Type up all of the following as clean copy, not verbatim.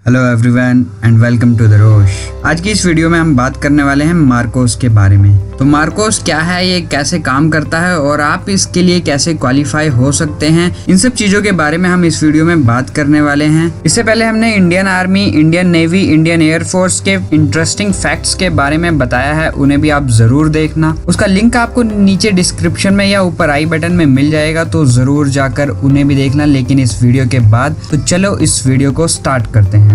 Hello everyone and welcome to the Rosh. आज की इस वीडियो में हम बात करने वाले हैं मार्कोस के बारे में। तो मार्कोस क्या है, ये कैसे काम करता है और आप इसके लिए कैसे क्वालिफाई हो सकते हैं, इन सब चीजों के बारे में हम इस वीडियो में बात करने वाले हैं। इससे पहले हमने Indian army, Indian navy, Indian air force के इंटरेस्टिंग फैक्ट्स के बारे में बताया है, उन्हें भी आप जरूर देखना। उसका लिंक आपको नीचे डिस्क्रिप्शन में या ऊपर आई बटन में मिल जाएगा, तो जरूर जाकर उन्हें भी देखना, लेकिन इस वीडियो के बाद। तो चलो इस वीडियो को स्टार्ट करते हैं।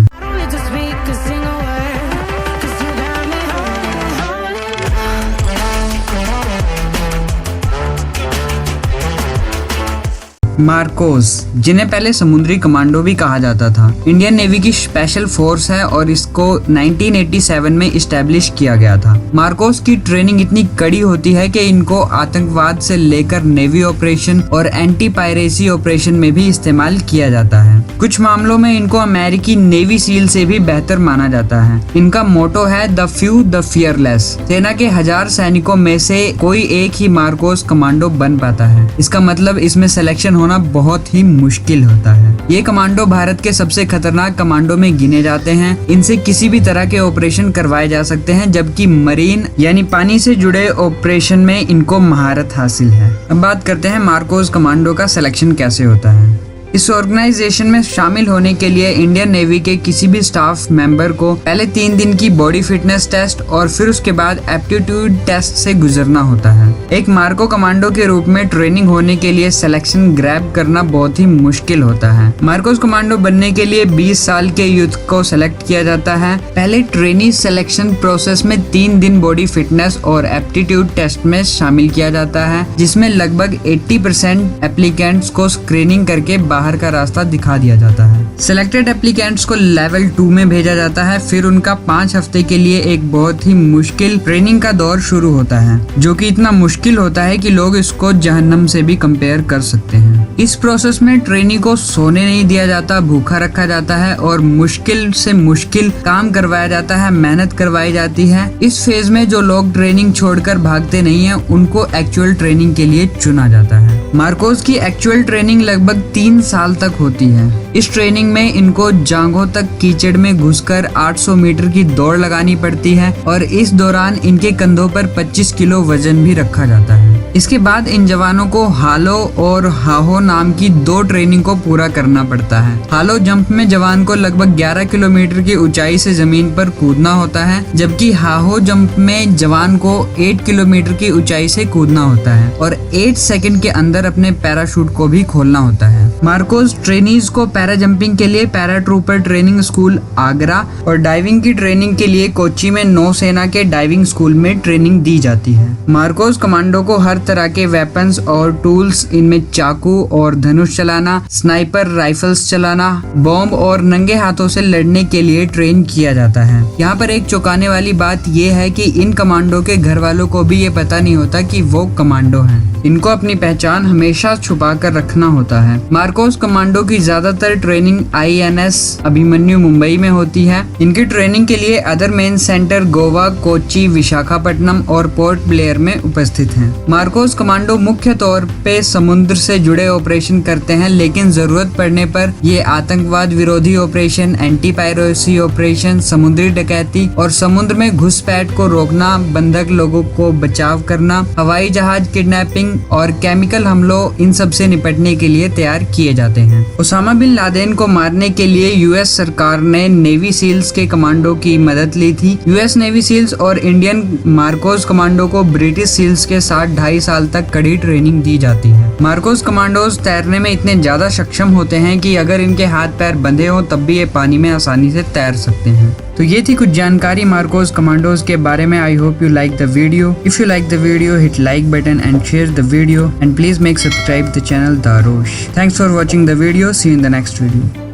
मार्कोस, जिन्हें पहले समुद्री कमांडो भी कहा जाता था, इंडियन नेवी की स्पेशल फोर्स है और इसको 1987 में इस्टेब्लिश किया गया था। मार्कोस की ट्रेनिंग इतनी कड़ी होती है कि इनको आतंकवाद से लेकर नेवी ऑपरेशन और एंटी पायरेसी ऑपरेशन में भी इस्तेमाल किया जाता है। कुछ मामलों में इनको अमेरिकी नेवी सील से भी बेहतर माना जाता है। इनका मोटो है द फ्यू द फियरलेस। सेना के 1000 सैनिकों में से कोई एक ही मार्कोस कमांडो बन पाता है। इसका मतलब इसमें सिलेक्शन होना बहुत ही मुश्किल होता है। ये कमांडो भारत के सबसे खतरनाक कमांडो में गिने जाते हैं। इनसे किसी भी तरह के ऑपरेशन करवाए जा सकते हैं, जबकि मरीन यानी पानी से जुड़े ऑपरेशन में इनको महारत हासिल है। अब बात करते हैं मार्कोस कमांडो का सिलेक्शन कैसे होता है। इस ऑर्गेनाइजेशन में शामिल होने के लिए इंडियन नेवी के किसी भी स्टाफ मेंबर को पहले 3 दिन की बॉडी फिटनेस टेस्ट और फिर उसके बाद एप्टीट्यूड टेस्ट से गुजरना होता है। एक मार्को कमांडो के रूप में ट्रेनिंग होने के लिए सिलेक्शन ग्रैब करना बहुत ही मुश्किल होता है। मार्कोस कमांडो बनने के लिए 20 साल के यूथ को सेलेक्ट किया जाता है। पहले ट्रेनी सिलेक्शन प्रोसेस में 3 दिन बॉडी फिटनेस और एप्टीट्यूड टेस्ट में शामिल किया जाता है, जिसमें लगभग 80% एप्लीकेंट्स को स्क्रीनिंग करके बाहर का रास्ता दिखा दिया जाता है। सिलेक्टेड एप्लीकेंट्स को लेवल 2 में भेजा जाता है। फिर उनका 5 हफ्ते के लिए एक बहुत ही मुश्किल ट्रेनिंग का दौर शुरू होता है, जो कि इतना मुश्किल होता है कि लोग इसको जहन्नम से भी कंपेयर कर सकते हैं। इस प्रोसेस में ट्रेनी को सोने नहीं दिया जाता, भूखा रखा जाता है और मुश्किल से मुश्किल काम करवाया जाता है, मेहनत करवाई जाती है। इस फेज में जो लोग ट्रेनिंग छोड़कर भागते नहीं है, उनको एक्चुअल ट्रेनिंग के लिए चुना जाता है। मार्कोस की एक्चुअल ट्रेनिंग लगभग 3 साल तक होती है। इस ट्रेनिंग में इनको जांघों तक कीचड़ में घुसकर 800 मीटर की दौड़ लगानी पड़ती है और इस दौरान इनके कंधों पर 25 किलो वजन भी रखा जाता है। इसके बाद इन जवानों को हालो और हाहो नाम की 2 ट्रेनिंग को पूरा करना पड़ता है। हालो जंप में जवान को लगभग 11 किलोमीटर की ऊंचाई से जमीन पर कूदना होता है, जबकि हाहो जंप में जवान को 8 किलोमीटर की ऊंचाई से कूदना होता है और 8 सेकंड के अंदर अपने पैराशूट को भी खोलना होता है। मार्कोस ट्रेनीज को पैरा जंपिंग के लिए पैराट्रूपर ट्रेनिंग स्कूल आगरा और डाइविंग की ट्रेनिंग के लिए कोच्चि में नौसेना के डाइविंग स्कूल में ट्रेनिंग दी जाती है। मार्कोस कमांडो को हर तरह के वेपन्स और टूल्स, इनमें चाकू और धनुष चलाना, स्नाइपर राइफल्स चलाना, बॉम्ब और नंगे हाथों से लड़ने के लिए ट्रेन किया जाता है। यहाँ पर एक चौंकाने वाली बात यह है कि इन कमांडो के घर वालों को भी ये पता नहीं होता कि वो कमांडो हैं। इनको अपनी पहचान हमेशा छुपा कर रखना होता है। मार्कोस कमांडो की ज्यादातर ट्रेनिंग INS अभिमन्यु मुंबई में होती है। इनकी ट्रेनिंग के लिए other main centre Goa, Kochi, Visakhapatnam और पोर्ट ब्लेयर में उपस्थित हैं। मार्कोस कमांडो मुख्य तौर पे समुद्र से जुड़े ऑपरेशन करते हैं, लेकिन जरूरत पड़ने पर ये आतंकवाद विरोधी ऑपरेशन, एंटी पायरेसी ऑपरेशन, समुद्री डकैती और समुद्र में घुसपैठ को रोकना, बंधक लोगों को बचाव करना, हवाई जहाज किडनैपिंग और केमिकल हमलों, इन सब से निपटने के लिए तैयार किए जाते हैं। ओसामा बिन लादेन को मारने के लिए US सरकार ने नेवी सील्स के कमांडो की मदद ली थी। US नेवी सील्स और इंडियन मार्कोस कमांडो को ब्रिटिश सील्स के साथ 2.5 साल तक कड़ी ट्रेनिंग दी जाती है। मार्कोस कमांडोज तैरने में इतने ज्यादा सक्षम होते हैं कि अगर इनके हाथ पैर बंधे हों तब भी ये पानी में आसानी से तैर सकते हैं। तो ये थी कुछ जानकारी मार्कोस कमांडोज के बारे में। I hope you like the video. If you like the video, hit like button and share the video and please make subscribe the channel the Rosh. Thanks for watching the video. See you in the next video.